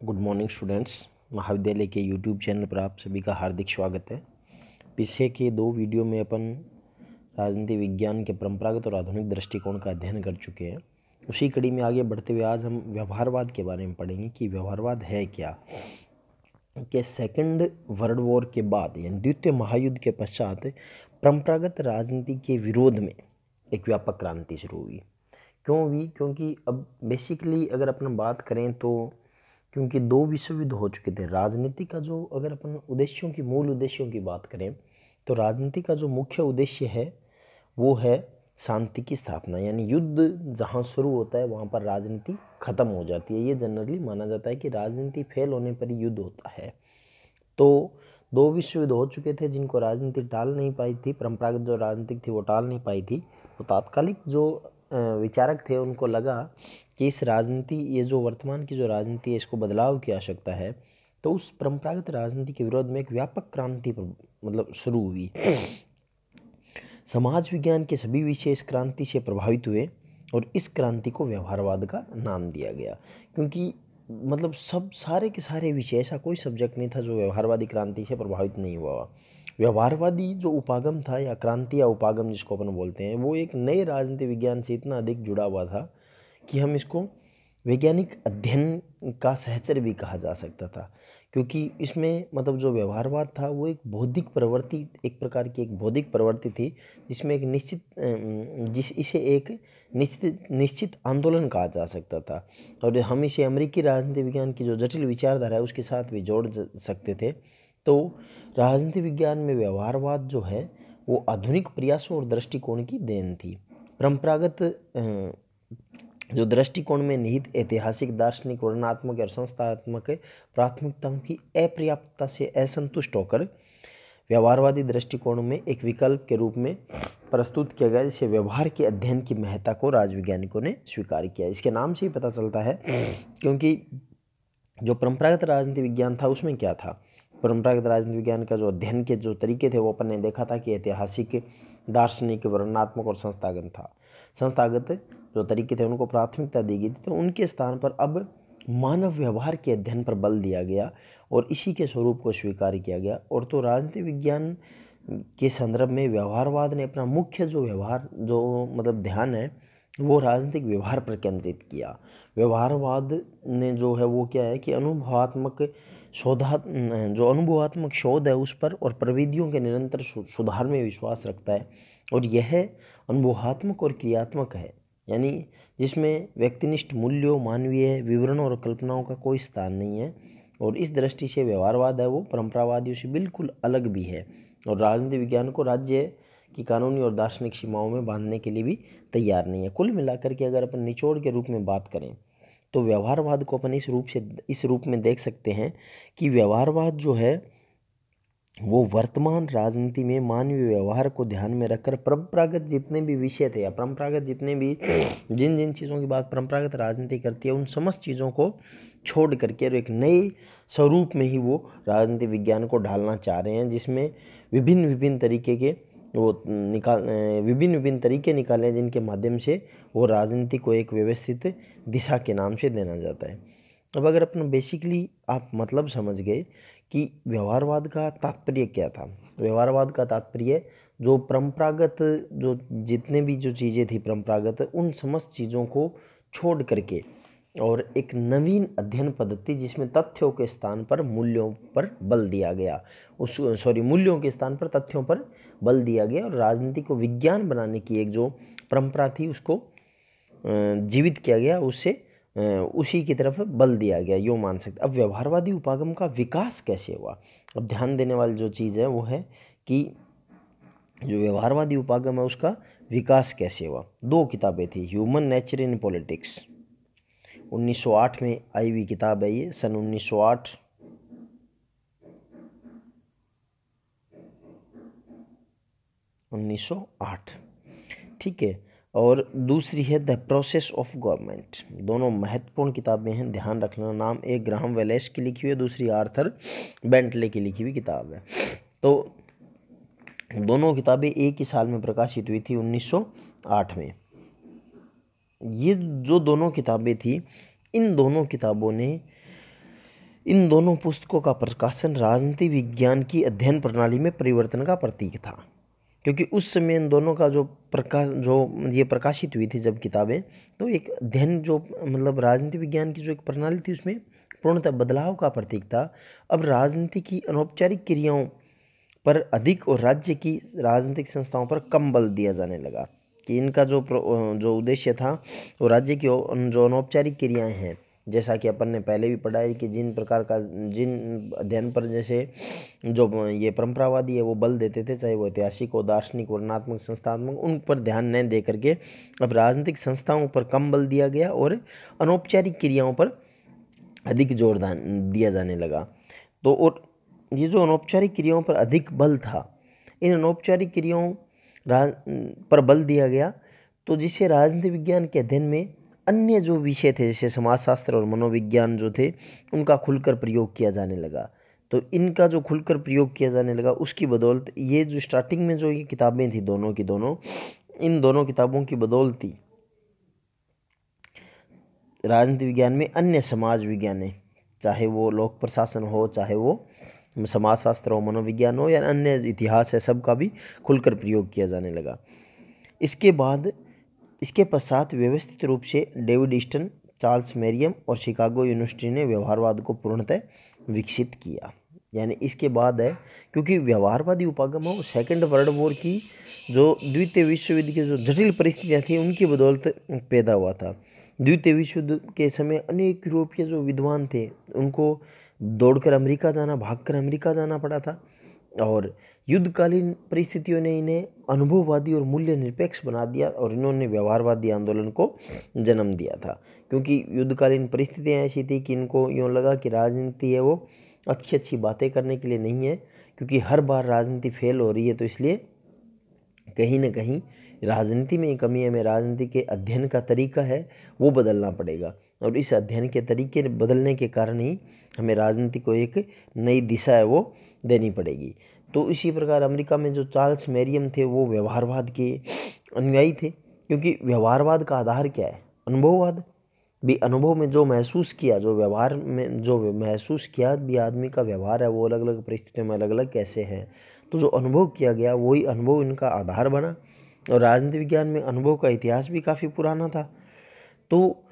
Good morning students. महाविद्यालय के YouTube channel पर आप सभी का हार्दिक स्वागत है। पीछे के दो वीडियो में अपन राजनीति विज्ञान के परंपरागत और आधुनिक दृष्टिकोण का अध्ययन कर चुके हैं। उसी कड़ी में आगे बढ़ते हुए आज हम व्यवहारवाद के बारे में पढ़ेंगे कि व्यवहारवाद है क्या। कि सेकंड वर्ल्ड वॉर के बाद यानी द्वितीय महायुद्ध के पश्चात परंपरागत राजनीति के विरोध में एक व्यापक क्रांति शुरू हुई। क्यों हुई? क्योंकि अब बेसिकली अगर अपन बात करें तो क्योंकि दो विश्व युद्ध हो चुके थे। राजनीति का जो अगर अपन उद्देश्यों की मूल उद्देश्यों की बात करें तो राजनीति का जो मुख्य उद्देश्य है वो है शांति की स्थापना, यानी युद्ध जहाँ शुरू होता है वहाँ पर राजनीति खत्म हो जाती है। ये जनरली माना जाता है कि राजनीति फेल होने पर ही युद्ध होता है। तो दो विश्व युद्ध हो चुके थे जिनको राजनीति टाल नहीं पाई थी, परंपरागत जो राजनीतिक थी वो टाल नहीं पाई थी। तो तात्कालिक जो विचारक थे उनको लगा कि इस राजनीति ये जो वर्तमान की जो राजनीति है इसको बदलाव की आवश्यकता है। तो उस परंपरागत राजनीति के विरोध में एक व्यापक क्रांति मतलब शुरू हुई। समाज विज्ञान के सभी विषय इस क्रांति से प्रभावित हुए और इस क्रांति को व्यवहारवाद का नाम दिया गया। क्योंकि मतलब सब सारे के सारे विषय, ऐसा कोई सब्जेक्ट नहीं था जो व्यवहारवादी क्रांति से प्रभावित नहीं हुआ। व्यवहारवादी जो उपागम था या क्रांति या उपागम जिसको अपन बोलते हैं, वो एक नए राजनीति विज्ञान से इतना अधिक जुड़ा हुआ था कि हम इसको वैज्ञानिक अध्ययन का सहचर भी कहा जा सकता था। क्योंकि इसमें मतलब जो व्यवहारवाद था वो एक बौद्धिक प्रवृत्ति, एक प्रकार की एक बौद्धिक प्रवृत्ति थी जिसमें एक इसे एक निश्चित आंदोलन कहा जा सकता था। और हम इसे अमेरिकी राजनीति विज्ञान की जो जटिल विचारधारा है उसके साथ भी जोड़ सकते थे। तो राजनीति विज्ञान में व्यवहारवाद जो है वो आधुनिक प्रयासों और दृष्टिकोण की देन थी। परंपरागत जो दृष्टिकोण में निहित ऐतिहासिक, दार्शनिक, वर्णनात्मक और संस्थात्मक प्राथमिकताओं की अपर्याप्तता से असंतुष्ट होकर व्यवहारवादी दृष्टिकोण में एक विकल्प के रूप में प्रस्तुत किया गया, जिससे व्यवहार के अध्ययन की महत्ता को राजवैज्ञानिकों ने स्वीकार किया। इसके नाम से ही पता चलता है, क्योंकि जो परंपरागत राजनीति विज्ञान था उसमें क्या था। परंपरागत राजनीति विज्ञान का जो अध्ययन के जो तरीके थे वो अपन ने देखा था कि ऐतिहासिक, दार्शनिक, वर्णनात्मक और संस्थागत जो तरीके थे उनको प्राथमिकता दी गई थी। तो उनके स्थान पर अब मानव व्यवहार के अध्ययन पर बल दिया गया और इसी के स्वरूप को स्वीकार किया गया। और तो राजनीति विज्ञान के संदर्भ में व्यवहारवाद ने अपना मुख्य जो व्यवहार जो मतलब ध्यान है वो राजनीतिक व्यवहार पर केंद्रित किया। व्यवहारवाद ने जो है वो क्या है कि अनुभवात्मक शोध है उस पर और प्रविधियों के निरंतर सुधार में विश्वास रखता है। और यह अनुभवात्मक और क्रियात्मक है, यानी जिसमें व्यक्तिनिष्ठ मूल्यों, मानवीय विवरणों और कल्पनाओं का कोई स्थान नहीं है। और इस दृष्टि से व्यवहारवाद है वो परंपरावादियों से बिल्कुल अलग भी है और राजनीति विज्ञान को राज्य की कानूनी और दार्शनिक सीमाओं में बांधने के लिए भी तैयार नहीं है। कुल मिलाकर के अगर अपन निचोड़ के रूप में बात करें तो व्यवहारवाद को अपन इस रूप में देख सकते हैं कि व्यवहारवाद जो है वो वर्तमान राजनीति में मानवीय व्यवहार को ध्यान में रखकर परंपरागत जितने भी विषय थे या परंपरागत जितने भी जिन चीज़ों की बात परंपरागत राजनीति करती है उन समस्त चीज़ों को छोड़ करके और एक नए स्वरूप में ही वो राजनीति विज्ञान को ढालना चाह रहे हैं, जिसमें विभिन्न तरीके के विभिन्न तरीके निकाले हैं जिनके माध्यम से वो राजनीति को एक व्यवस्थित दिशा के नाम से देना जाता है। अब अगर अपन बेसिकली आप मतलब समझ गए कि व्यवहारवाद का तात्पर्य क्या था। व्यवहारवाद का तात्पर्य जो परंपरागत जो जितने भी जो चीज़ें थी परंपरागत, उन समस्त चीज़ों को छोड़ करके और एक नवीन अध्ययन पद्धति जिसमें तथ्यों के स्थान पर मूल्यों पर बल दिया गया, मूल्यों के स्थान पर तथ्यों पर बल दिया गया और राजनीति को विज्ञान बनाने की एक जो परंपरा थी उसको जीवित किया गया, उससे उसी की तरफ बल दिया गया, यूँ मान सकते। अब व्यवहारवादी उपागम का विकास कैसे हुआ, अब ध्यान देने वाली जो चीज़ है वो है कि जो व्यवहारवादी उपागम है उसका विकास कैसे हुआ। दो किताबें थी, ह्यूमन नेचर इन पॉलिटिक्स 1908 में आई हुई किताब है ये, सन 1908। ठीक है। और दूसरी है द प्रोसेस ऑफ गवर्नमेंट। दोनों महत्वपूर्ण किताबें हैं, ध्यान रखना नाम। एक ग्राहम वेलेस की लिखी हुई है, दूसरी आर्थर बेंटले की लिखी हुई किताब है। तो दोनों किताबें एक ही साल में प्रकाशित हुई थी, 1908 में। ये जो दोनों किताबें थी, इन दोनों किताबों ने इन दोनों पुस्तकों का प्रकाशन राजनीति विज्ञान की अध्ययन प्रणाली में परिवर्तन का प्रतीक था, क्योंकि उस समय इन दोनों का जो ये प्रकाशित हुई थी जब किताबें, तो एक अध्ययन जो मतलब राजनीति विज्ञान की जो एक प्रणाली थी उसमें पूर्णतः बदलाव का प्रतीक था। अब राजनीति की अनौपचारिक क्रियाओं पर अधिक और राज्य की राजनीतिक संस्थाओं पर कम बल दिया जाने लगा, कि इनका जो उद्देश्य था वो राज्य की जो अनौपचारिक क्रियाएं हैं, जैसा कि अपन ने पहले भी पढ़ा है कि जिन अध्ययन पर जैसे जो ये परंपरावादी है वो बल देते थे, चाहे वो ऐतिहासिक हो, दार्शनिक, वर्णनात्मक, संस्थात्मक, उन पर ध्यान न दे करके अब राजनीतिक संस्थाओं पर कम बल दिया गया और अनौपचारिक क्रियाओं पर अधिक जोर दिया जाने लगा। तो और ये जो अनौपचारिक क्रियाओं पर अधिक बल था, इन अनौपचारिक क्रियाओं पर बल दिया गया, तो जिससे राजनीति विज्ञान के अध्ययन में अन्य जो विषय थे जैसे समाजशास्त्र और मनोविज्ञान जो थे उनका खुलकर प्रयोग किया जाने लगा। तो इनका जो खुलकर प्रयोग किया जाने लगा उसकी बदौलत ये जो स्टार्टिंग में जो ये किताबें थी दोनों की दोनों, इन दोनों किताबों की बदौलत ही राजनीति विज्ञान में अन्य समाज विज्ञान है, चाहे वो लोक प्रशासन हो, चाहे वो समाजशास्त्र हो, मनोविज्ञान हो या अन्य इतिहास है, सबका भी खुलकर प्रयोग किया जाने लगा। इसके पश्चात व्यवस्थित रूप से डेविड ईस्टन, चार्ल्स मेरियम और शिकागो यूनिवर्सिटी ने व्यवहारवाद को पूर्णतः विकसित किया। यानी इसके बाद है, क्योंकि व्यवहारवादी उपागमों सेकेंड वर्ल्ड वॉर की जो द्वितीय विश्व युद्ध की जो जटिल परिस्थितियाँ थी उनकी बदौलत पैदा हुआ था। द्वितीय विश्व युद्ध के समय अनेक यूरोपीय जो विद्वान थे उनको दौड़कर अमेरिका जाना, भागकर अमेरिका जाना पड़ा था, और युद्धकालीन परिस्थितियों ने इन्हें अनुभववादी और मूल्य निरपेक्ष बना दिया और इन्होंने व्यवहारवादी आंदोलन को जन्म दिया था। क्योंकि युद्धकालीन परिस्थितियाँ ऐसी थी कि इनको यूँ लगा कि राजनीति है वो अच्छी अच्छी बातें करने के लिए नहीं है, क्योंकि हर बार राजनीति फेल हो रही है, तो इसलिए कहीं ना कहीं राजनीति में कमी है, हमें राजनीति के अध्ययन का तरीका है वो बदलना पड़ेगा, और इस अध्ययन के तरीके बदलने के कारण ही हमें राजनीति को एक नई दिशा है वो देनी पड़ेगी। तो इसी प्रकार अमेरिका में जो चार्ल्स मेरियम थे वो व्यवहारवाद के अनुयायी थे, क्योंकि व्यवहारवाद का आधार क्या है? अनुभववाद। भी अनुभव में जो महसूस किया, जो व्यवहार में जो महसूस किया भी आदमी का व्यवहार है वो अलग अलग परिस्थितियों में अलग अलग कैसे है, तो जो अनुभव किया गया वही अनुभव इनका आधार बना। और राजनीति विज्ञान में अनुभव का इतिहास भी काफ़ी पुराना था। तो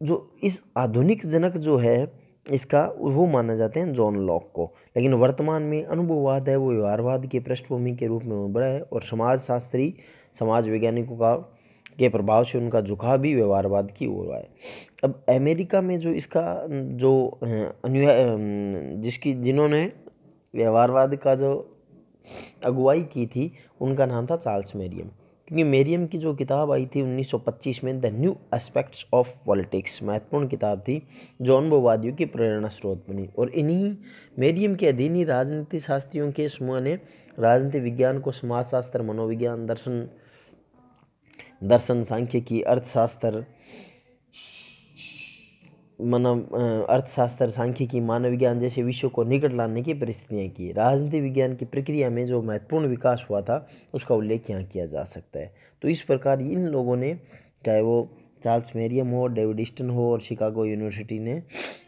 जो इस आधुनिक जनक जो है इसका वो माना जाते हैं जॉन लॉक को, लेकिन वर्तमान में अनुभववाद है वो व्यवहारवाद के पृष्ठभूमि के रूप में उभरा है, और समाजशास्त्री समाज वैज्ञानिकों के प्रभाव से उनका झुकाव भी व्यवहारवाद की ओर है। अब अमेरिका में जो इसका जो जिन्होंने व्यवहारवाद का जो अगुवाई की थी उनका नाम था चार्ल्स मेरियम, क्योंकि मेरियम की जो किताब आई थी 1925 में, the new aspects of politics, महत्वपूर्ण किताब थी जो अनुभववादियों की प्रेरणा स्रोत बनी। और इन्हीं मेरियम के अधीन ही राजनीति शास्त्रियों के समूह ने राजनीति विज्ञान को समाजशास्त्र, मनोविज्ञान, दर्शन, सांख्यिकी, अर्थशास्त्र, सांख्यिकी, मानव विज्ञान जैसे विषयों को निकट लाने की परिस्थितियाँ की। राजनीति विज्ञान की प्रक्रिया में जो महत्वपूर्ण विकास हुआ था उसका उल्लेख यहाँ किया जा सकता है। तो इस प्रकार इन लोगों ने, चाहे वो चार्ल्स मेरियम हो, डेविड ईस्टन हो और शिकागो यूनिवर्सिटी ने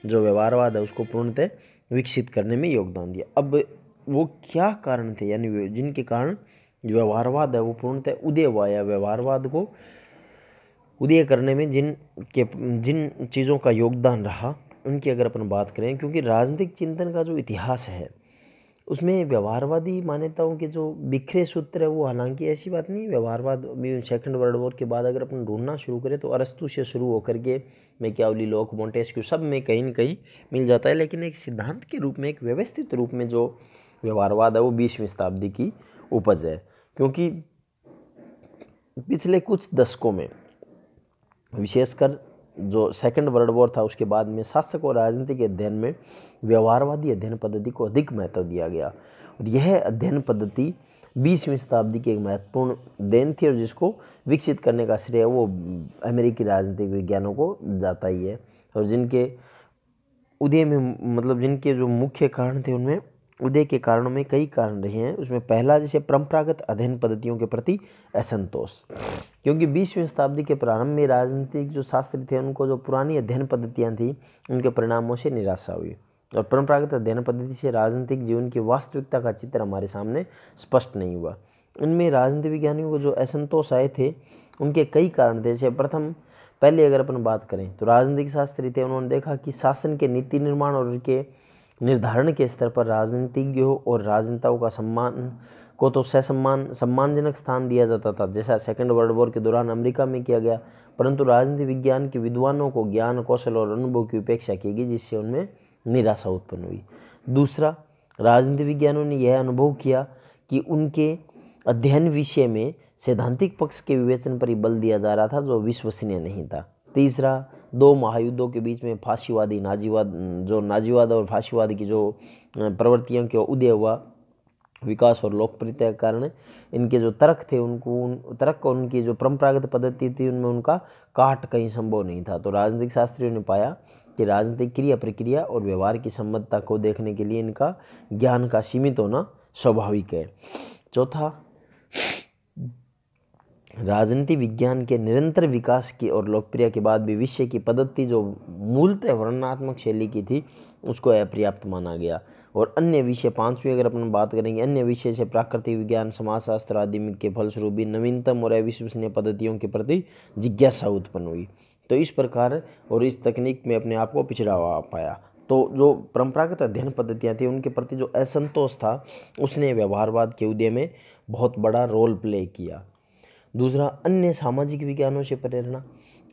जो व्यवहारवाद है उसको पूर्णतः विकसित करने में योगदान दिया। अब वो क्या कारण थे, यानी जिनके कारण व्यवहारवाद है वो पूर्णतः उदय हुआ, या व्यवहारवाद को उदय करने में जिन चीज़ों का योगदान रहा उनकी अगर अपन बात करें, क्योंकि राजनीतिक चिंतन का जो इतिहास है उसमें व्यवहारवादी मान्यताओं के जो बिखरे सूत्र है वो, हालांकि ऐसी बात नहीं, व्यवहारवाद भी सेकंड वर्ल्ड वॉर के बाद अगर अपन ढूंढना शुरू करें तो अरस्तु से शुरू होकर के मैकियावेली, लोक, मोंटेस्क्यू सब में कहीं न कहीं मिल जाता है, लेकिन एक सिद्धांत के रूप में, एक व्यवस्थित रूप में जो व्यवहारवाद है वो 20वीं शताब्दी की उपज है। क्योंकि पिछले कुछ दशकों में, विशेषकर जो सेकंड वर्ल्ड वॉर था उसके बाद में, शासक और राजनीति के अध्ययन में व्यवहारवादी अध्ययन पद्धति को अधिक महत्व दिया गया, और यह अध्ययन पद्धति 20वीं शताब्दी की एक महत्वपूर्ण देन थी, और जिसको विकसित करने का श्रेय वो अमेरिकी राजनीतिक विज्ञानों को जाता ही है। और जिनके उदय में, मतलब जिनके जो मुख्य कारण थे उनमें उदय के कारणों में कई कारण रहे हैं। उसमें पहला जैसे परंपरागत अध्ययन पद्धतियों के प्रति असंतोष, क्योंकि 20वीं शताब्दी के प्रारंभ में राजनीतिक जो शास्त्री थे उनको जो पुरानी अध्ययन पद्धतियाँ थी उनके परिणामों से निराशा हुई और परंपरागत अध्ययन पद्धति से राजनीतिक जीवन की वास्तविकता का चित्र हमारे सामने स्पष्ट नहीं हुआ। इनमें राजनीति विज्ञानियों को जो असंतोष आए थे उनके कई कारण थे। जैसे प्रथम पहले अगर अपन बात करें तो राजनीतिक शास्त्री थे, उन्होंने देखा कि शासन के नीति निर्माण और उनके निर्धारण के स्तर पर राजनीतिज्ञों और राजनेताओं का सम्मान को तो सम्मानजनक स्थान दिया जाता था, जैसा सेकेंड वर्ल्ड वॉर के दौरान अमेरिका में किया गया, परंतु राजनीति विज्ञान के विद्वानों को ज्ञान कौशल और अनुभव की उपेक्षा की गई, जिससे उनमें निराशा उत्पन्न हुई। दूसरा, राजनीति विज्ञानों ने यह अनुभव किया कि उनके अध्ययन विषय में सैद्धांतिक पक्ष के विवेचन पर ही बल दिया जा रहा था जो विश्वसनीय नहीं था। तीसरा, दो महायुद्धों के बीच में नाजीवाद और फाशीवाद की जो प्रवृत्तियों के उदय हुआ, विकास और लोकप्रियता के कारण इनके जो तर्क थे तर्क और उनकी जो परंपरागत पद्धति थी उनमें उनका काट कहीं संभव नहीं था। तो राजनीतिक शास्त्रियों ने पाया कि राजनीतिक क्रिया प्रक्रिया और व्यवहार की संबद्धता को देखने के लिए इनका ज्ञान का सीमित होना स्वाभाविक है। चौथा, राजनीति विज्ञान के निरंतर विकास की और लोकप्रिय के बाद भी विषय की पद्धति जो मूलतः वर्णनात्मक शैली की थी उसको अपर्याप्त माना गया और अन्य विषय, पांचवी अगर अपन बात करेंगे, अन्य विषय से प्राकृतिक विज्ञान, समाजशास्त्र आदि के फलस्वरूप भी नवीनतम और अविश्वसनीय पद्धतियों के प्रति जिज्ञासा उत्पन्न हुई। तो इस प्रकार और इस तकनीक में अपने आप को पिछड़ा हुआ पाया। तो जो परंपरागत अध्ययन पद्धतियाँ थी उनके प्रति जो असंतोष था उसने व्यवहारवाद के उदय में बहुत बड़ा रोल प्ले किया। दूसरा, अन्य सामाजिक विज्ञानों से प्रेरणा।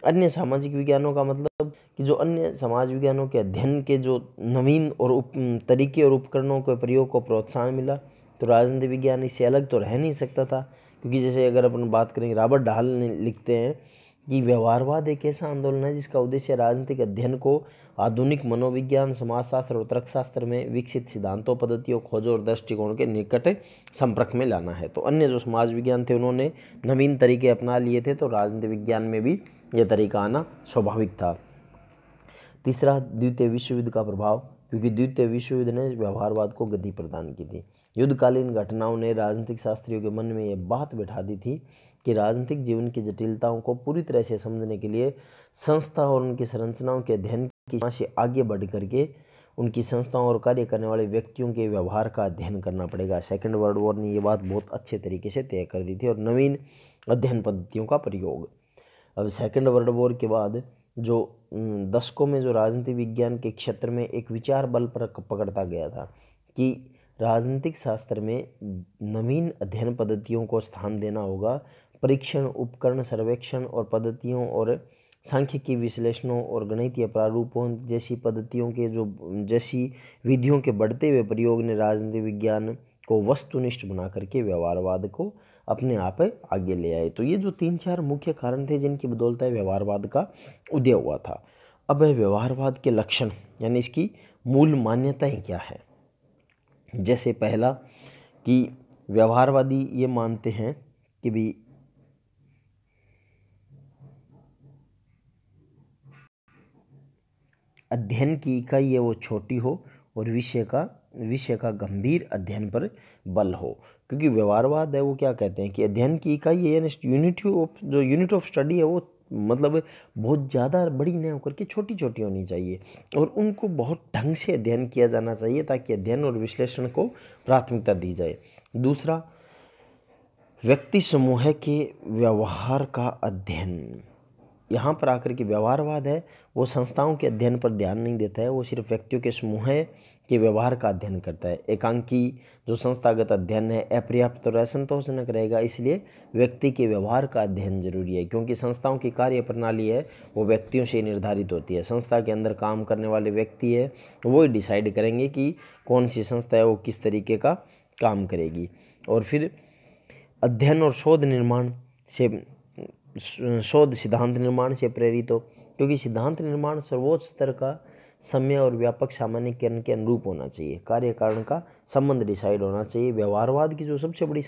अन्य सामाजिक विज्ञानों का मतलब कि जो अन्य समाज विज्ञानों के अध्ययन के जो नवीन और तरीके और उपकरणों के प्रयोग को प्रोत्साहन मिला। तो राजनीति विज्ञान इससे अलग तो रह नहीं सकता था, क्योंकि जैसे अगर अपन बात करेंगे, रॉबर्ट डाहल ने लिखते हैं कि व्यवहारवाद एक ऐसा आंदोलन है जिसका उद्देश्य राजनीतिक अध्ययन को आधुनिक मनोविज्ञान, समाजशास्त्र और तर्कशास्त्र में विकसित सिद्धांतों, पद्धतियों, खोजों और दृष्टिकोण के निकट संपर्क में लाना है। तो अन्य जो समाज विज्ञान थे उन्होंने नवीन तरीके अपना लिए थे, तो राजनीति विज्ञान में भी यह तरीका आना स्वाभाविक था। तीसरा, द्वितीय विश्व युद्ध का प्रभाव, क्योंकि द्वितीय विश्व युद्ध ने व्यवहारवाद को गति प्रदान की थी। युद्धकालीन घटनाओं ने राजनीतिक शास्त्रियों के मन में यह बात बैठा दी थी कि राजनीतिक जीवन की जटिलताओं को पूरी तरह से समझने के लिए संस्था और उनकी संरचनाओं के अध्ययन की से आगे बढ़ करके उनकी संस्थाओं और कार्य करने वाले व्यक्तियों के व्यवहार का अध्ययन करना पड़ेगा। सेकेंड वर्ल्ड वॉर ने ये बात बहुत अच्छे तरीके से तय कर दी थी और नवीन अध्ययन पद्धतियों का प्रयोग। अब सेकेंड वर्ल्ड वॉर के बाद जो दशकों में जो राजनीति विज्ञान के क्षेत्र में एक विचार बल पर पकड़ता गया था कि राजनीतिक शास्त्र में नवीन अध्ययन पद्धतियों को स्थान देना होगा। परीक्षण, उपकरण, सर्वेक्षण और पद्धतियों और सांख्यिकी विश्लेषणों और गणितीय प्रारूपों जैसी पद्धतियों के जैसी विधियों के बढ़ते हुए प्रयोग ने राजनीति विज्ञान को वस्तुनिष्ठ बना करके व्यवहारवाद को अपने आप आगे ले आए। तो ये जो 3-4 मुख्य कारण थे जिनकी बदौलत व्यवहारवाद का उदय हुआ था। अब व्यवहारवाद के लक्षण यानी इसकी मूल मान्यताएं क्या है। जैसे पहला कि व्यवहारवादी ये मानते हैं कि भी अध्ययन की इकाई है वो छोटी हो और विषय का गंभीर अध्ययन पर बल हो। क्योंकि व्यवहारवाद है वो क्या कहते हैं कि अध्ययन की इकाई है यानी यूनिट ऑफ स्टडी है वो मतलब बहुत ज़्यादा बड़ी न होकर के छोटी छोटी होनी चाहिए और उनको बहुत ढंग से अध्ययन किया जाना चाहिए ताकि अध्ययन और विश्लेषण को प्राथमिकता दी जाए। दूसरा, व्यक्ति समूह के व्यवहार का अध्ययन। यहाँ पर आकर के व्यवहारवाद है वो संस्थाओं के अध्ययन पर ध्यान नहीं देता है, वो सिर्फ व्यक्तियों के समूह के व्यवहार का अध्ययन करता है। एकांकी जो संस्थागत अध्ययन है अपर्याप्त और असंतोषजनक रहेगा, इसलिए व्यक्ति के व्यवहार का अध्ययन जरूरी है, क्योंकि संस्थाओं की कार्य प्रणाली है वो व्यक्तियों से निर्धारित होती है। संस्था के अंदर काम करने वाले व्यक्ति है वो ही डिसाइड करेंगे कि कौन सी संस्था है वो किस तरीके का काम करेगी। और फिर अध्ययन और शोध सिद्धांत निर्माण से प्रेरित हो, क्योंकि सिद्धांत निर्माण सर्वोच्च स्तर का समय और व्यापक सामान्यीकरण के अनुरूप होना चाहिए। कार्य कारण का संबंध डिसाइड होना चाहिए। व्यवहारवाद की जो सबसे बड़ी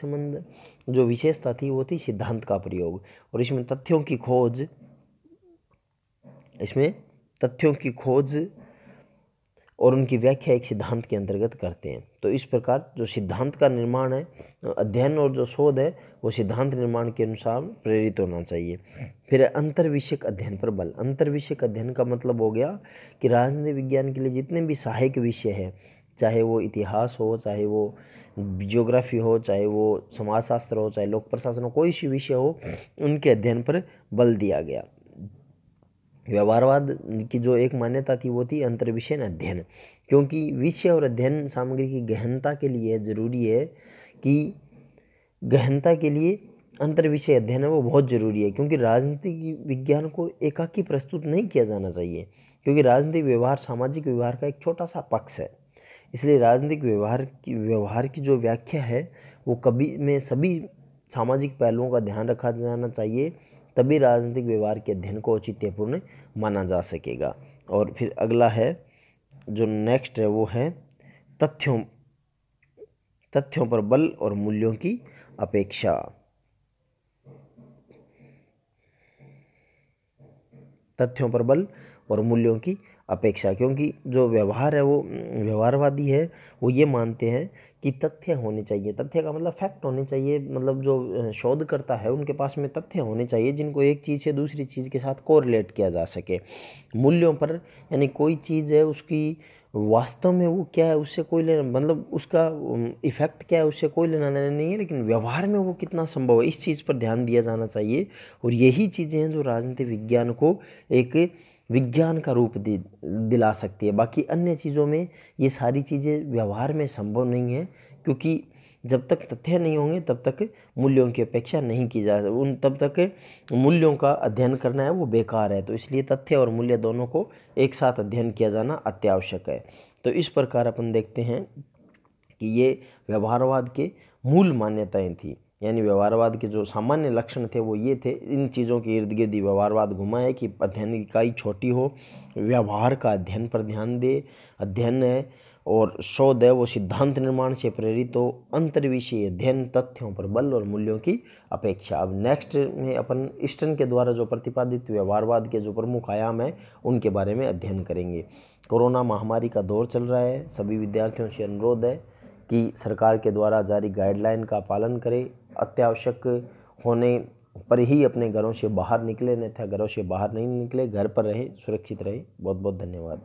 जो विशेषता थी वो थी सिद्धांत का प्रयोग और इसमें तथ्यों की खोज और उनकी व्याख्या एक सिद्धांत के अंतर्गत करते हैं। तो इस प्रकार जो सिद्धांत का निर्माण है, अध्ययन और जो शोध है वो सिद्धांत निर्माण के अनुसार प्रेरित होना चाहिए। फिर अंतर्विषयक अध्ययन पर बल। अंतर्विषयक अध्ययन का मतलब हो गया कि राजनीति विज्ञान के लिए जितने भी सहायक विषय है, चाहे वो इतिहास हो, चाहे वो ज्योग्राफी हो, चाहे वो समाजशास्त्र हो, चाहे लोक प्रशासन हो, कोई सी विषय हो, उनके अध्ययन पर बल दिया गया। व्यवहारवाद की जो एक मान्यता थी वो थी अंतर्विषय अध्ययन, क्योंकि विषय और अध्ययन सामग्री की गहनता के लिए जरूरी है कि गहनता के लिए अंतर्विषय अध्ययन है वो बहुत ज़रूरी है, क्योंकि राजनीतिक विज्ञान को एकाकी प्रस्तुत नहीं किया जाना चाहिए, क्योंकि राजनीतिक व्यवहार सामाजिक व्यवहार का एक छोटा सा पक्ष है। इसलिए राजनीतिक व्यवहार की जो व्याख्या है वो कभी में सभी सामाजिक पहलुओं का ध्यान रखा जाना चाहिए, तभी राजनीतिक व्यवहार के अध्ययन को औचित्यपूर्ण माना जा सकेगा। और फिर अगला है जो नेक्स्ट है वो है तथ्यों पर बल और मूल्यों की अपेक्षा। तथ्यों पर बल और मूल्यों की अपेक्षा, क्योंकि जो व्यवहार है वो व्यवहारवादी है, वो ये मानते हैं कि तथ्य होने चाहिए। तथ्य का मतलब फैक्ट होने चाहिए, मतलब जो शोधकर्ता है उनके पास में तथ्य होने चाहिए जिनको एक चीज़ से दूसरी चीज़ के साथ कोरिलेट किया जा सके। मूल्यों पर यानी कोई चीज़ है उसकी वास्तव में वो क्या है उससे कोई लेना, मतलब उसका इफेक्ट क्या है उससे कोई लेना देना नहीं है, लेकिन व्यवहार में वो कितना संभव है इस चीज़ पर ध्यान दिया जाना चाहिए। और यही चीज़ें हैं जो राजनीतिक विज्ञान को एक विज्ञान का रूप दिला सकती है। बाकी अन्य चीज़ों में ये सारी चीज़ें व्यवहार में संभव नहीं है, क्योंकि जब तक तथ्य नहीं होंगे तब तक मूल्यों की अपेक्षा नहीं की जा उन तब तक मूल्यों का अध्ययन करना है वो बेकार है। तो इसलिए तथ्य और मूल्य दोनों को एक साथ अध्ययन किया जाना अत्यावश्यक है। तो इस प्रकार अपन देखते हैं कि ये व्यवहारवाद के मूल मान्यताएं थी, यानी व्यवहारवाद के जो सामान्य लक्षण थे वो ये थे। इन चीज़ों के इर्द गिर्द व्यवहारवाद घुमा है कि अध्ययन की इकाई छोटी हो, व्यवहार का अध्ययन पर ध्यान दे, अध्ययन है और शोध है वो सिद्धांत निर्माण से प्रेरित हो, अंतर्विषयी अध्ययन, तथ्यों पर बल और मूल्यों की अपेक्षा। अब नेक्स्ट में अपन ईस्टर्न के द्वारा जो प्रतिपादित व्यवहारवाद के जो प्रमुख आयाम है उनके बारे में अध्ययन करेंगे। कोरोना महामारी का दौर चल रहा है, सभी विद्यार्थियों से अनुरोध है कि सरकार के द्वारा जारी गाइडलाइन का पालन करें, अत्यावश्यक होने पर ही अपने घरों से बाहर निकले, अन्यथा घरों से बाहर नहीं निकले, घर पर रहें, सुरक्षित रहें। बहुत बहुत धन्यवाद।